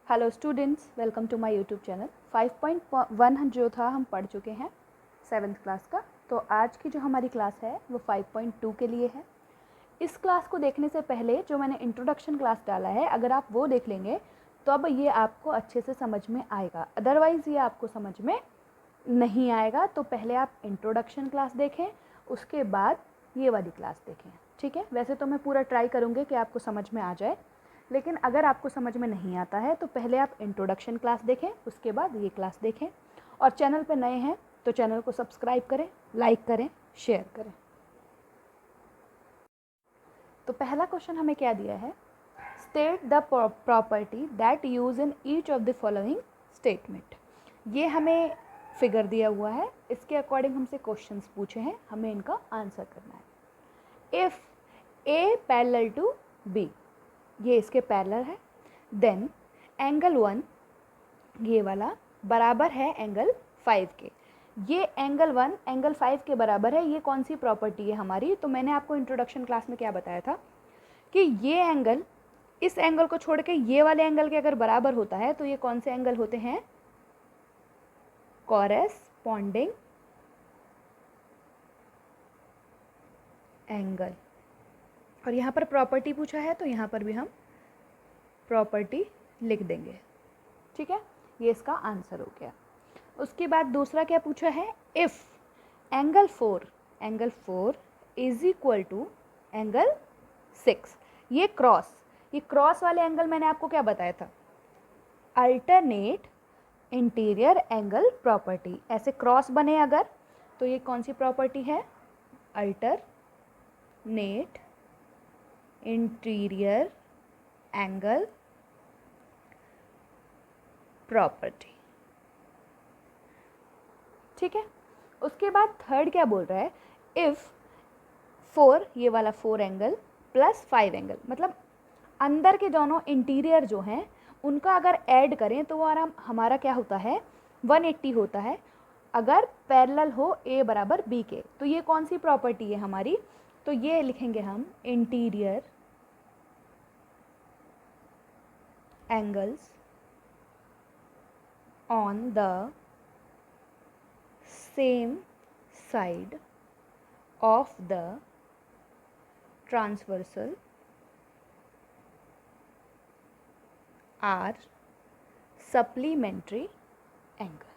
Hello students, welcome to my YouTube channel. 5.1 जो था हम पढ़ चुके हैं 7th क्लास का। तो आज की जो हमारी क्लास है वो 5.2 के लिए है। इस क्लास को देखने से पहले जो मैंने इंट्रोडक्शन क्लास डाला है, अगर आप वो देख लेंगे तो अब ये आपको अच्छे से समझ में आएगा, अदरवाइज़ ये आपको समझ में नहीं आएगा। तो पहले आप इंट्रोडक्शन क्लास देखें, उसके बाद ये वाली क्लास देखें, ठीक है। वैसे तो मैं पूरा ट्राई करूँगी कि आपको समझ में आ जाए, लेकिन अगर आपको समझ में नहीं आता है तो पहले आप इंट्रोडक्शन क्लास देखें, उसके बाद ये क्लास देखें। और चैनल पे नए हैं तो चैनल को सब्सक्राइब करें, लाइक करें, शेयर करें। तो पहला क्वेश्चन हमें क्या दिया है, state the property that use in each of the following statement. ये हमें फिगर दिया हुआ है, इसके अकॉर्डिंग हमसे क्वेश्चंस पूछे हैं, हमें इनका आंसर करना है। If A parallel to B, ये इसके पैरेलल है, देन एंगल 1 ये वाला बराबर है एंगल 5 के। ये एंगल 1 एंगल 5 के बराबर है, ये कौन सी प्रॉपर्टी है हमारी। तो मैंने आपको इंट्रोडक्शन क्लास में क्या बताया था कि ये एंगल इस एंगल को छोड़ के ये वाले एंगल के अगर बराबर होता है तो ये कौन से एंगल होते हैं, कॉरेस्पॉन्डिंग एंगल। और यहाँ पर प्रॉपर्टी पूछा है तो यहाँ पर भी हम प्रॉपर्टी लिख देंगे, ठीक है। ये इसका आंसर हो गया। उसके बाद दूसरा क्या पूछा है, if angle 4 is equal to angle 6। ये क्रॉस वाले एंगल मैंने आपको क्या बताया था, अल्टरनेट इंटीरियर एंगल प्रॉपर्टी। ऐसे क्रॉस बने अगर तो ये कौन सी प्रॉपर्टी है, अल्टरनेट इंटीरियर एंगल प्रॉपर्टी, ठीक है। उसके बाद थर्ड क्या बोल रहा है, इफ़ 4 ये वाला 4 एंगल प्लस 5 एंगल, मतलब अंदर के दोनों इंटीरियर जो हैं उनका अगर ऐड करें तो वो हमारा क्या होता है, 180 होता है, अगर पैरेलल हो ए बराबर बी के। तो ये कौन सी प्रॉपर्टी है हमारी, तो ये लिखेंगे हम interior angles on the same side of the transversal are supplementary angle।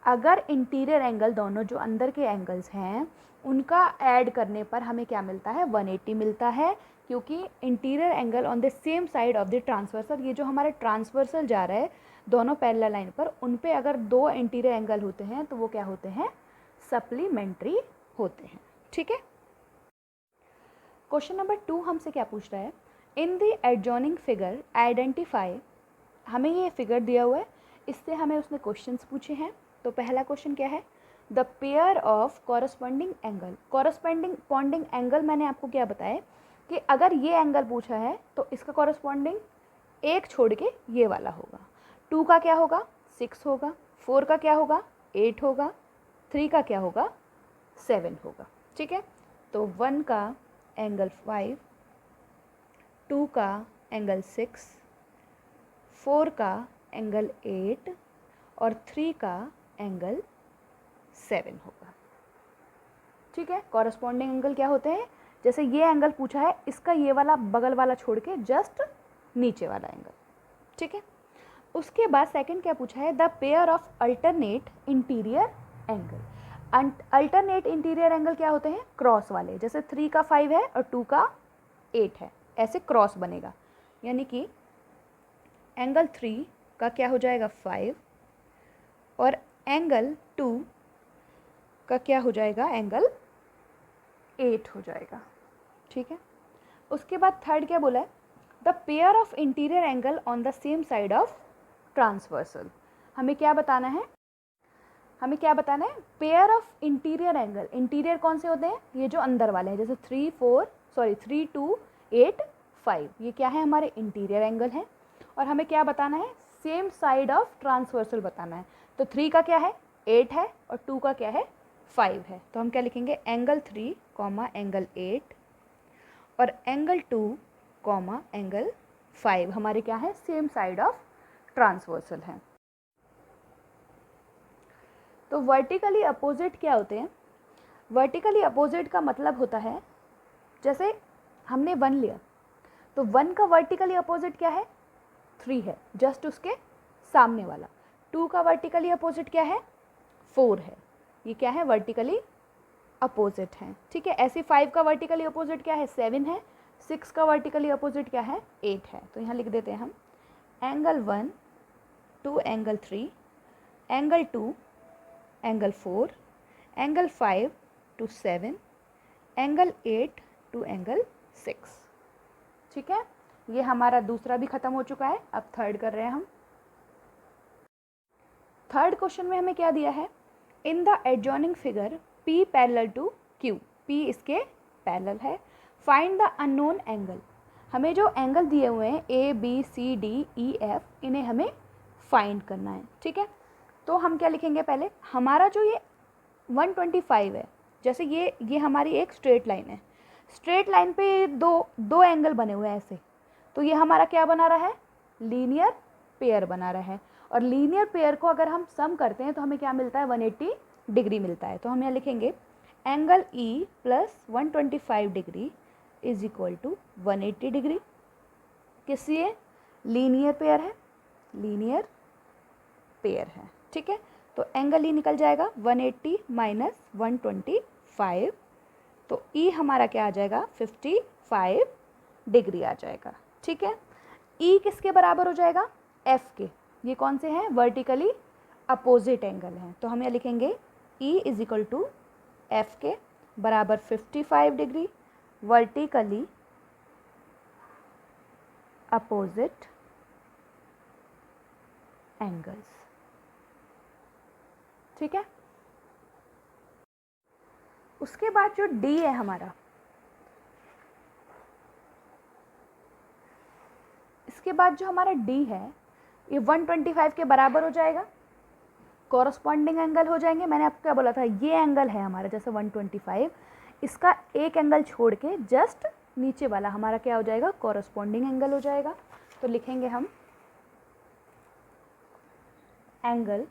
अगर इंटीरियर एंगल दोनों जो अंदर के एंगल्स हैं उनका ऐड करने पर हमें क्या मिलता है, 180 मिलता है, क्योंकि interior angle on the same side of the transversal, ये जो हमारे ट्रांसवर्सल जा रहा है दोनों पैरेलल लाइन पर, उन पे अगर 2 इंटीरियर एंगल होते हैं तो वो क्या होते हैं, सप्लीमेंट्री होते हैं, ठीक है। क्वेश्चन नंबर 2 हमसे क्या पूछ रहा है, in the adjoining figure identify. हमें ये फिगर दिया हुआ है, इससे हमें उसने क्वेश्चंस पूछे हैं। तो पहला क्वेश्चन क्या है, the pair of corresponding angle. Corresponding angle मैंने आपको क्या बताया कि अगर ये एंगल पूछा है तो इसका कॉरस्पॉन्डिंग एक छोड़ के ये वाला होगा। 2 का क्या होगा, 6 होगा, 4 का क्या होगा, 8 होगा, 3 का क्या होगा, 7 होगा, ठीक है। तो 1 का एंगल 5, 2 का एंगल 6, 4 का एंगल 8 और 3 का एंगल 7 होगा, ठीक है। कॉरस्पॉन्डिंग एंगल क्या होते हैं, जैसे ये एंगल पूछा है, इसका ये वाला बगल वाला छोड़ के जस्ट नीचे वाला एंगल, ठीक है। उसके बाद सेकंड क्या पूछा है, the pair of alternate interior angle. Alternate interior angle क्या होते हैं, क्रॉस वाले, जैसे 3 का 5 है और 2 का 8 है, ऐसे क्रॉस बनेगा, यानी कि एंगल 3 का क्या हो जाएगा 5 और एंगल 2 का क्या हो जाएगा, एंगल 8 हो जाएगा, ठीक है। उसके बाद थर्ड क्या बोला है, the pair of interior angle on the same side of transversal. हमें क्या बताना है, pair of interior angle. Interior कौन से होते हैं, ये जो अंदर वाले हैं, जैसे 3 2 8 5, ये क्या है, हमारे इंटीरियर एंगल हैं। और हमें क्या बताना है, सेम साइड ऑफ ट्रांसवर्सल बताना है। तो 3 का क्या है, 8 है और 2 का क्या है, 5 है। तो हम क्या लिखेंगे, एंगल 3 एंगल 8 और एंगल 2 एंगल 5 हमारे क्या है, सेम साइड ऑफ ट्रांसवर्सल हैं। तो वर्टिकली अपोजिट क्या होते हैं? वर्टिकली अपोजिट का मतलब होता है, जैसे हमने 1 लिया तो 1 का वर्टिकली अपोजिट क्या है, 3 है, जस्ट उसके सामने वाला। 2 का वर्टिकली अपोजिट क्या है, 4 है। ये क्या है, वर्टिकली अपोजिट हैं, ठीक है। ऐसे 5 का वर्टिकली अपोजिट क्या है, 7 है। 6 का वर्टिकली अपोजिट क्या है, 8 है। तो यहाँ लिख देते हैं हम angle 1 to angle 3, angle 2 angle 4, angle 5 to 7, angle 8 to angle 6, ठीक है। ये हमारा दूसरा भी खत्म हो चुका है। अब थर्ड कर रहे हैं हम। थर्ड क्वेश्चन में हमें क्या दिया है, in the adjoining figure P parallel to Q, P इसके पैरेलल है, फाइंड द अननोन एंगल। हमें जो एंगल दिए हुए हैं A B C D E F, इन्हें हमें फाइंड करना है, ठीक है। तो हम क्या लिखेंगे, पहले हमारा जो ये 125 है, जैसे ये हमारी एक स्ट्रेट लाइन है, स्ट्रेट लाइन पे दो एंगल बने हुए हैं ऐसे, तो ये हमारा क्या बना रहा है, लीनियर पेयर बना रहा है। और लीनियर पेयर को अगर हम सम करते हैं तो हमें क्या मिलता है, 180 डिग्री मिलता है। तो हम यहाँ लिखेंगे angle E plus 125 degree is equal to 180 degree. किससे ये लीनियर पेयर है, लीनियर पेयर है, ठीक है। तो एंगल E निकल जाएगा 180 माइनस 125, तो E हमारा क्या आ जाएगा, 55 डिग्री आ जाएगा, ठीक है। E किसके बराबर हो जाएगा, F के। ये कौन से हैं, वर्टिकली अपोजिट एंगल हैं। तो हम यहाँ लिखेंगे E is equal to F के बराबर 55 डिग्री वर्टिकली अपोजिट एंगल्स, ठीक है। उसके बाद जो D है हमारा, इसके बाद जो हमारा D है ये 125 के बराबर हो जाएगा, कॉरस्पॉन्डिंग एंगल हो जाएंगे। मैंने आपको क्या बोला था, ये एंगल है हमारा जैसे 125, इसका एक एंगल छोड़ के जस्ट नीचे वाला हमारा क्या हो जाएगा, कॉरस्पॉन्डिंग एंगल हो जाएगा। तो लिखेंगे हम angle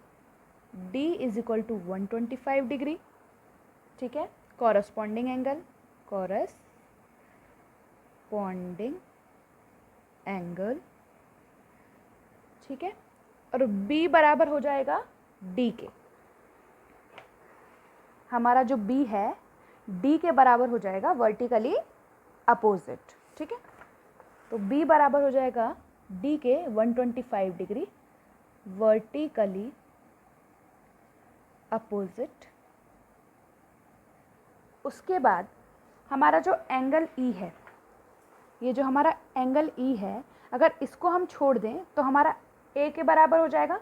D is equal to 125 degree, ठीक है, कॉरस्पॉन्डिंग एंगल, कॉरस्पॉन्डिंग एंगल, ठीक है। और B बराबर हो जाएगा D के, हमारा जो B है D के बराबर हो जाएगा वर्टिकली अपोजिट, ठीक है। तो B बराबर हो जाएगा D के 125 डिग्री वर्टिकली अपोजिट। उसके बाद हमारा जो एंगल E है, ये जो हमारा एंगल E है, अगर इसको हम छोड़ दें तो हमारा A के बराबर हो जाएगा,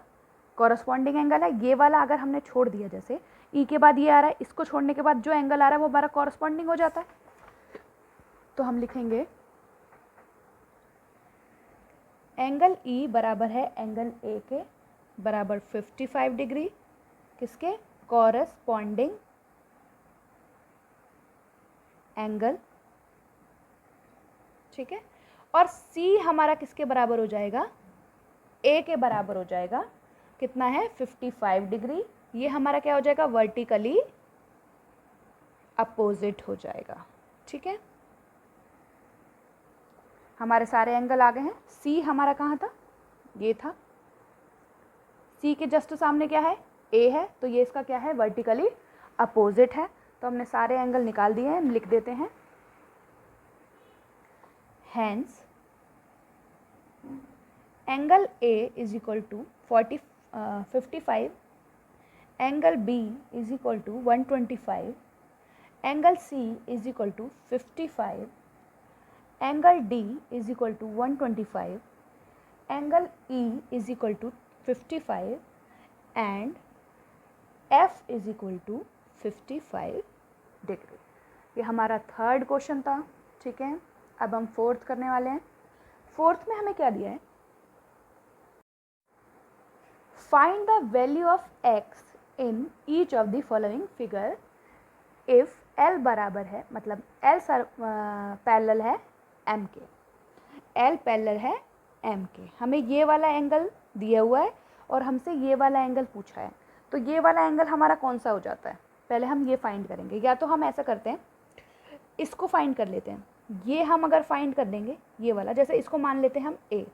कॉरस्पॉन्डिंग एंगल है ये वाला। अगर हमने छोड़ दिया, जैसे E के बाद ये आ रहा है, इसको छोड़ने के बाद जो एंगल आ रहा है वो हमारा कॉरस्पॉन्डिंग हो जाता है। तो हम लिखेंगे एंगल E बराबर है एंगल A के बराबर 55 डिग्री, किसके, कॉरस्पॉन्डिंग एंगल, ठीक है। और C हमारा किसके बराबर हो जाएगा, A के बराबर हो जाएगा, कितना है, 55 डिग्री। ये हमारा क्या हो जाएगा, वर्टिकली अपोजिट हो जाएगा, ठीक है। हमारे सारे एंगल आ गए हैं। C हमारा कहाँ था, ये था, C के जस्ट सामने क्या है, A है, तो ये इसका क्या है, वर्टिकली अपोजिट है। तो हमने सारे एंगल निकाल दिए हैं, लिख देते हैं hence angle A is equal to 55, angle B is equal to 125, angle C is equal to 55, angle D is equal to 125, angle E is equal to 55 and F is equal to 55 degree. ये हमारा third question था, ठीक है। अब हम fourth करने वाले हैं। फोर्थ में हमें क्या दिया है, find the value of x in each of the following figure if L बराबर है, मतलब L पैरेलल है M के, L पैरेलल है एम के। हमें ये वाला एंगल दिया हुआ है और हमसे ये वाला एंगल पूछा है, तो ये वाला एंगल हमारा कौन सा हो जाता है, पहले हम ये फाइंड करेंगे। या तो हम ऐसा करते हैं, इसको फाइंड कर लेते हैं। ये हम अगर फाइंड कर देंगे, ये वाला, जैसे इसको मान लेते हैं हम ए,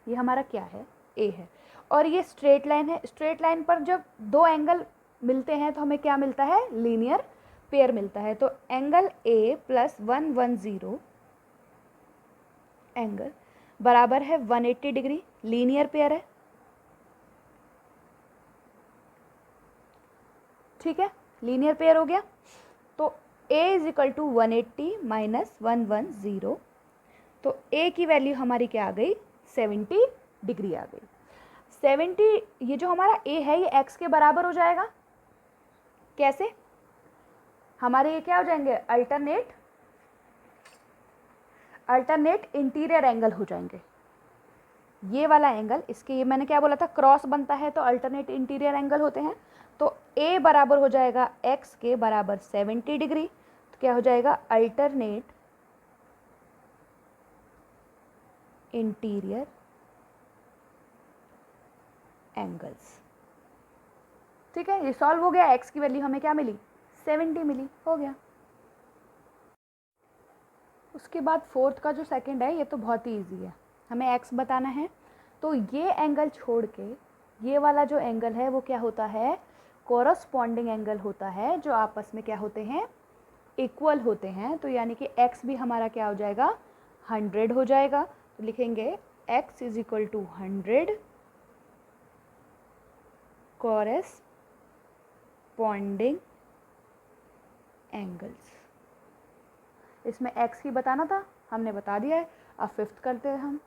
ये हमारा क्या है, ए है, और ये स्ट्रेट लाइन है। स्ट्रेट लाइन पर जब दो एंगल मिलते हैं तो हमें क्या मिलता है, लीनियर पेयर मिलता है। तो एंगल ए प्लस 110 एंगल बराबर है 180 डिग्री, लीनियर पेयर है, ठीक है, लीनियर पेयर हो गया। तो a is equal to 180 minus 110, तो a की वैल्यू हमारी क्या आ गई, 70 डिग्री आ गई। 70, ये जो हमारा a है ये x के बराबर हो जाएगा। कैसे, हमारे ये क्या हो जाएंगे, अल्टरनेट इंटीरियर एंगल हो जाएंगे। ये वाला एंगल, इसके ये मैंने क्या बोला था, क्रॉस बनता है तो अल्टरनेट इंटीरियर एंगल होते हैं। तो a बराबर हो जाएगा x के बराबर 70 डिग्री, तो क्या हो जाएगा, अल्टरनेट इंटीरियर एंगल्स। ठीक है, ये सॉल्व हो गया। x की वैल्यू हमें क्या मिली, 70 मिली, हो गया। उसके बाद फोर्थ का जो सेकंड है, ये तो बहुत ही ईजी है, हमें x बताना है। तो ये एंगल छोड़ के ये वाला जो एंगल है वो क्या होता है, कोरस्पॉन्डिंग एंगल होता है, जो आपस में क्या होते हैं, इक्वल होते हैं। तो यानी कि x भी हमारा क्या हो जाएगा, 100 हो जाएगा। तो लिखेंगे x is equal to 100 corresponding angles. इसमें x ही बताना था, हमने बता दिया है। अब फिफ्थ करते हैं हम।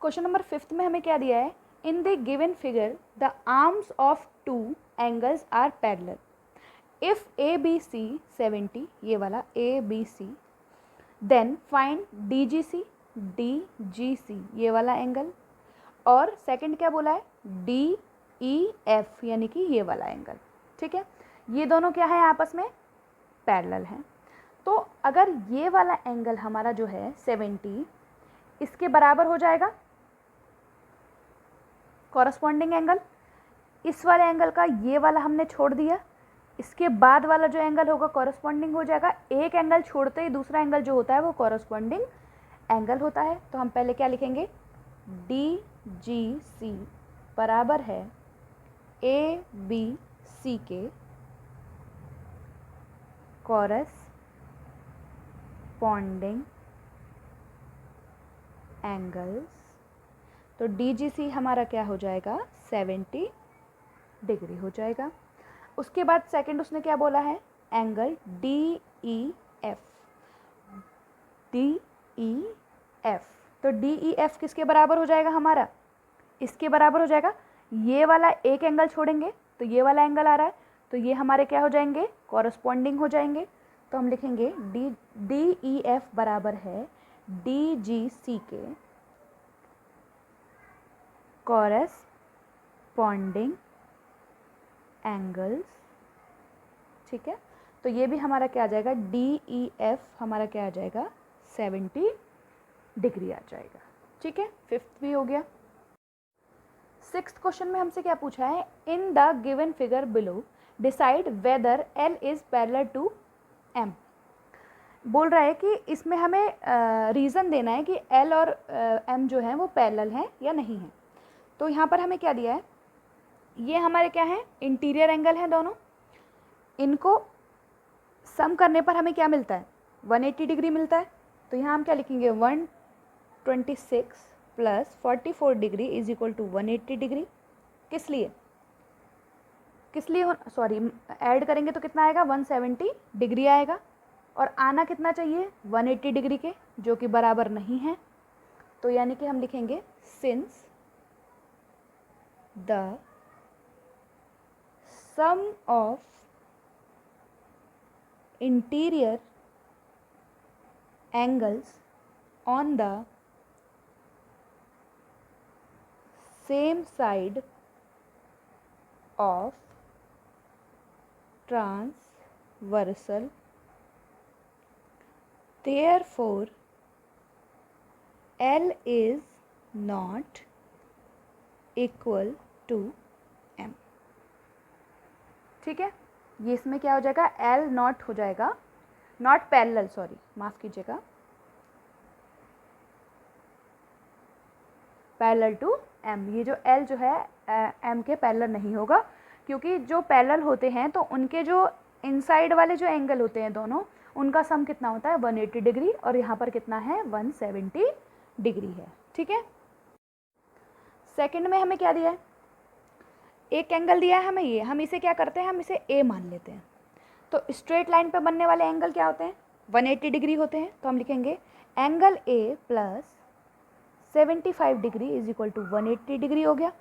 क्वेश्चन नंबर 5 में हमें क्या दिया है, in the given figure the arms of two angles are parallel if ABC 70, ये वाला ABC, देन फाइंड DGC ये वाला एंगल, और सेकंड क्या बोला है, DEF यानी कि ये वाला एंगल। ठीक है, ये दोनों क्या है, आपस में पैरेलल हैं। तो अगर ये वाला एंगल हमारा जो है 70 इसके बराबर हो जाएगा, कॉरस्पॉन्डिंग एंगल, इस वाले एंगल का ये वाला हमने छोड़ दिया, इसके बाद वाला जो एंगल होगा कॉरस्पॉन्डिंग हो जाएगा। एक एंगल छोड़ते ही दूसरा एंगल जो होता है वो कॉरस्पॉन्डिंग एंगल होता है। तो हम पहले क्या लिखेंगे, DGC बराबर है ABC के कॉरस्पॉन्डिंग एंगल्स। तो DGC हमारा क्या हो जाएगा, 70 डिग्री हो जाएगा। उसके बाद सेकंड उसने क्या बोला है, एंगल DEF। तो DEF किसके बराबर हो जाएगा हमारा, इसके बराबर हो जाएगा। ये वाला एक एंगल छोड़ेंगे तो ये वाला एंगल आ रहा है, तो ये हमारे क्या हो जाएंगे, कॉरस्पॉन्डिंग हो जाएंगे। तो हम लिखेंगे DEF बराबर है DGC के कॉरस्पॉन्डिंग एंगल्स। ठीक है, तो ये भी हमारा क्या आ जाएगा, DEF हमारा क्या आ जाएगा, 70 डिग्री आ जाएगा। ठीक है, फिफ्थ भी हो गया। सिक्स्थ क्वेश्चन में हमसे क्या पूछा है, in the given figure below decide whether L is parallel to M। बोल रहा है कि इसमें हमें रीज़न देना है कि L और M जो हैं वो पैरेलल हैं या नहीं हैं। तो यहाँ पर हमें क्या दिया है, ये हमारे क्या हैं, इंटीरियर एंगल हैं दोनों, इनको सम करने पर हमें क्या मिलता है, 180 डिग्री मिलता है। तो यहाँ हम क्या लिखेंगे, 126 plus 44 degree is equal to 180 degree. किस लिए सॉरी, ऐड करेंगे तो कितना आएगा, 170 डिग्री आएगा, और आना कितना चाहिए, 180 डिग्री के, जो कि बराबर नहीं है। तो यानी कि हम लिखेंगे since the sum of interior angles on the same side of transversal, therefore L is not equal to M। ठीक है, ये इसमें क्या हो जाएगा, L नॉट हो जाएगा, नॉट पैरेलल, सॉरी माफ़ कीजिएगा, पैरेलल टू M। ये जो L जो है M के पैरेलल नहीं होगा, क्योंकि जो पैरेलल होते हैं तो उनके जो इनसाइड वाले जो एंगल होते हैं दोनों, उनका सम कितना होता है 180 डिग्री, और यहाँ पर कितना है 170 डिग्री है। ठीक है, सेकंड में हमें क्या दिया है, एक एंगल दिया है हमें ये, हम इसे क्या करते हैं, हम इसे A मान लेते हैं। तो स्ट्रेट लाइन पे बनने वाले एंगल क्या होते हैं, 180 डिग्री होते हैं। तो हम लिखेंगे angle A plus 75 degree is equal to 180 degree हो गया,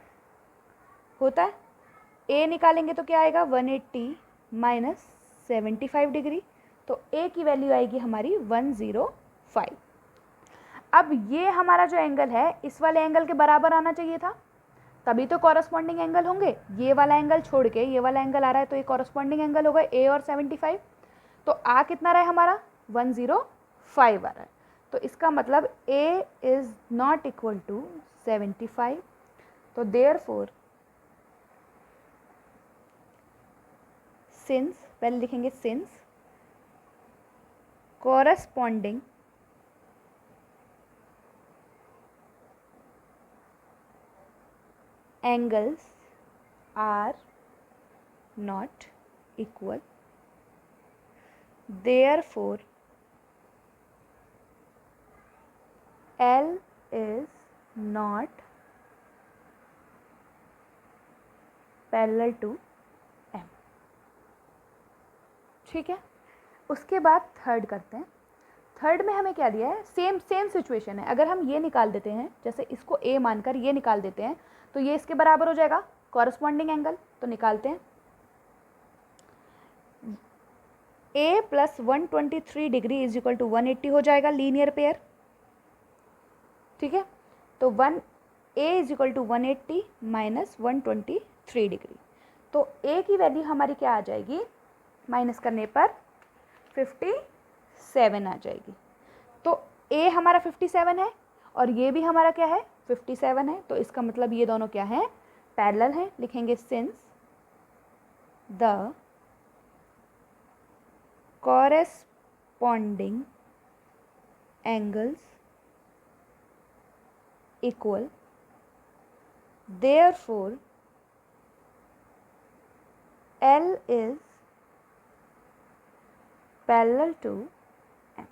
होता है। A निकालेंगे तो क्या आएगा 180 माइनस 75 डिग्री, तो A की वैल्यू आएगी हमारी 105। अब ये हमारा जो एंगल है इस वाले एंगल के बराबर आना चाहिए था, तभी तो कॉरस्पॉन्डिंग एंगल होंगे। ये वाला एंगल छोड़ के ये वाला एंगल आ रहा है, तो ये कॉरस्पॉन्डिंग एंगल होगा A और 75। तो आ कितना रहा है हमारा 105 आ रहा है। तो इसका मतलब A is not equal to 75। तो देयरफॉर सिंस, पहले लिखेंगे since corresponding angles are not equal, therefore L is not parallel to M। ठीक है, उसके बाद थर्ड करते हैं। थर्ड में हमें क्या दिया है, सेम सिचुएशन है। अगर हम ये निकाल देते हैं, जैसे इसको A मानकर ये निकाल देते हैं, तो ये इसके बराबर हो जाएगा कॉरस्पॉन्डिंग एंगल। तो निकालते हैं, A plus 123 degree is equal to 180 हो जाएगा, लीनियर पेयर। ठीक है, तो A is equal to 180 minus 123 degree. तो A की वैल्यू हमारी क्या आ जाएगी, माइनस करने पर 57 आ जाएगी। तो A हमारा 57 है और ये भी हमारा क्या है 57 है, तो इसका मतलब ये दोनों क्या है, पैरेलल हैं। लिखेंगे since the corresponding angles equal, therefore L is parallel to M।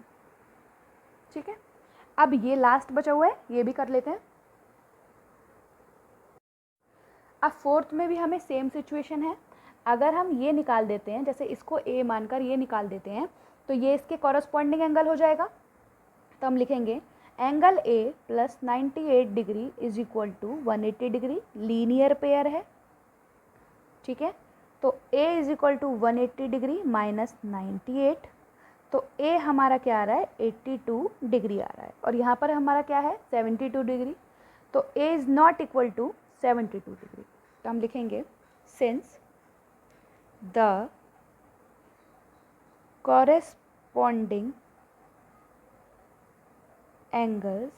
ठीक है, अब ये लास्ट बचा हुआ है, ये भी कर लेते हैं। अब फोर्थ में भी हमें सेम सिचुएशन है। अगर हम ये निकाल देते हैं, जैसे इसको A मानकर ये निकाल देते हैं, तो ये इसके कॉरस्पॉन्डिंग एंगल हो जाएगा। तो हम लिखेंगे angle A plus 98 degree is equal to 180 degree, linear pair है। ठीक है, तो A is equal to 180 degree minus 98, तो A हमारा क्या आ रहा है 82 डिग्री आ रहा है, और यहाँ पर हमारा क्या है 72 डिग्री। तो A is not equal to 72 degree. तो हम लिखेंगे since the corresponding angles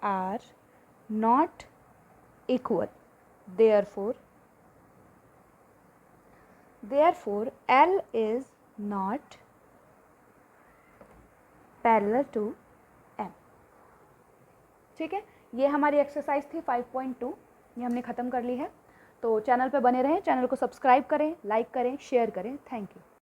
are not equal, therefore L is not parallel to M। ठीक है, ये हमारी एक्सरसाइज थी 5.2, ये हमने ख़त्म कर ली है। तो चैनल पे बने रहें, चैनल को सब्सक्राइब करें, लाइक करें, शेयर करें। Thank you.